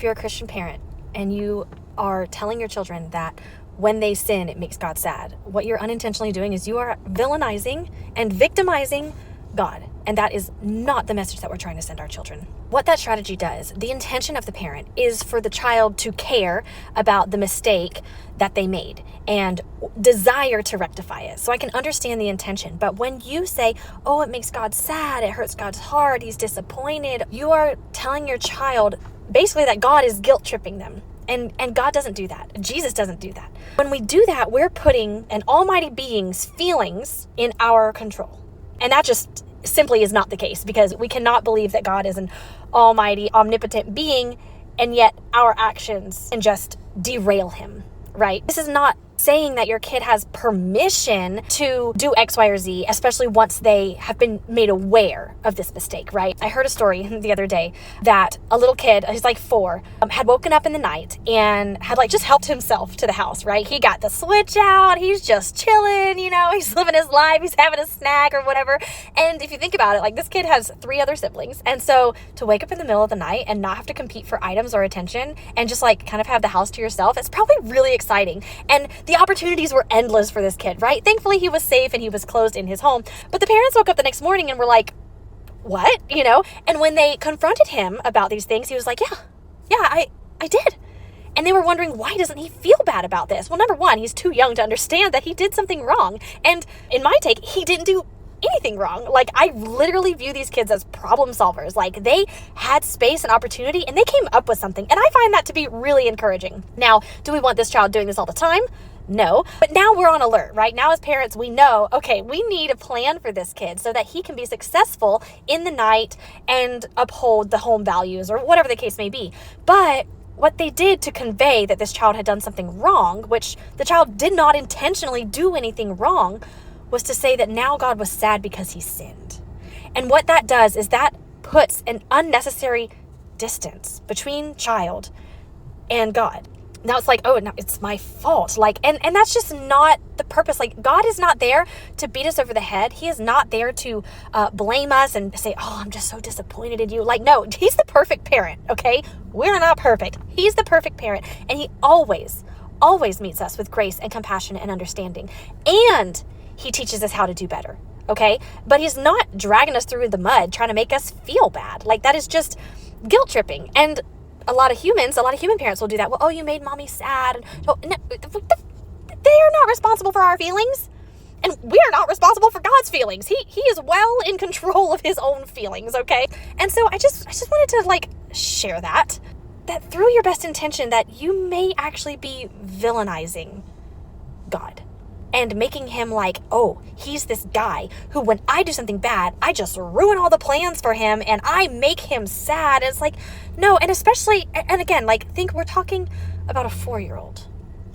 if you're a Christian parent and you are telling your children that when they sin, it makes God sad, what you're unintentionally doing is you are villainizing and victimizing God. And that is not the message that we're trying to send our children. What that strategy does, the intention of the parent is for the child to care about the mistake that they made and desire to rectify it. So I can understand the intention. But when you say, oh, it makes God sad, it hurts God's heart, he's disappointed, you are telling your child basically that God is guilt tripping them. And God doesn't do that. Jesus doesn't do that. When we do that, we're putting an almighty being's feelings in our control. And that just simply is not the case, because we cannot believe that God is an almighty, omnipotent being, and yet our actions can just derail him, right? This is not saying that your kid has permission to do X, Y, or Z, especially once they have been made aware of this mistake, right? I heard a story the other day that a little kid, he's like 4, had woken up in the night and had just helped himself to the house, right? He got the switch out. He's just chilling, he's living his life. He's having a snack or whatever. And if you think about it, this kid has 3 other siblings. And so to wake up in the middle of the night and not have to compete for items or attention and just kind of have the house to yourself, it's probably really exciting. And the opportunities were endless for this kid, right? Thankfully, he was safe and he was closed in his home. But the parents woke up the next morning and were like, what? And when they confronted him about these things, he was like, yeah, I did. And they were wondering, why doesn't he feel bad about this? Well, number one, he's too young to understand that he did something wrong. And in my take, he didn't do anything wrong. I literally view these kids as problem solvers. They had space and opportunity and they came up with something. And I find that to be really encouraging. Now, do we want this child doing this all the time? No, but now we're on alert, right? Now as parents, we know, okay, we need a plan for this kid so that he can be successful in the night and uphold the home values or whatever the case may be. But what they did to convey that this child had done something wrong, which the child did not intentionally do anything wrong, was to say that now God was sad because he sinned. And what that does is that puts an unnecessary distance between child and God. Now it's oh, no, it's my fault. And that's just not the purpose. God is not there to beat us over the head. He is not there to blame us and say, oh, I'm just so disappointed in you. No, he's the perfect parent, okay? We're not perfect. He's the perfect parent. And he always meets us with grace and compassion and understanding. And he teaches us how to do better, okay? But he's not dragging us through the mud trying to make us feel bad. That is just guilt tripping. And a lot of human parents will do that. Well, oh, you made mommy sad. No, they are not responsible for our feelings. And we are not responsible for God's feelings. He is well in control of his own feelings, okay? And so I just wanted to share that through your best intention that you may actually be villainizing God and making him oh, he's this guy who when I do something bad, I just ruin all the plans for him and I make him sad. And it's no, and especially, and again, think we're talking about a 4-year-old,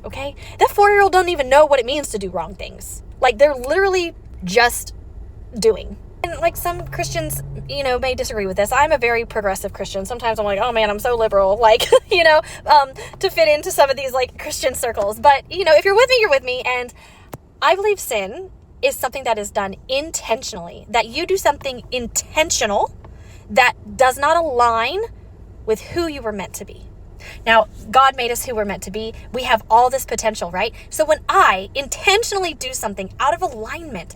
okay? That 4-year-old doesn't even know what it means to do wrong things. They're literally just doing. And some Christians, may disagree with this. I'm a very progressive Christian. Sometimes I'm oh man, I'm so liberal, to fit into some of these Christian circles. But, if you're with me, you're with me. And I believe sin is something that is done intentionally, that you do something intentional that does not align with who you were meant to be. Now, God made us who we're meant to be. We have all this potential, right? So when I intentionally do something out of alignment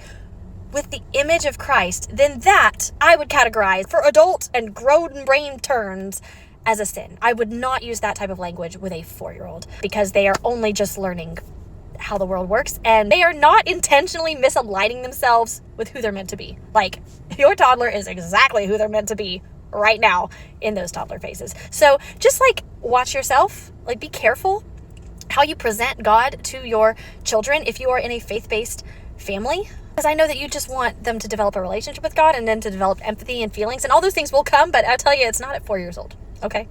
with the image of Christ, then that I would categorize for adult and grown brain terms as a sin. I would not use that type of language with a 4-year-old because they are only just learning how the world works and they are not intentionally misaligning themselves with who they're meant to be. Your toddler is exactly who they're meant to be right now in those toddler phases. So just watch yourself, be careful how you present God to your children if you are in a faith-based family. Because I know that you just want them to develop a relationship with God and then to develop empathy and feelings and all those things will come, but I'll tell you, it's not at 4 years old. Okay.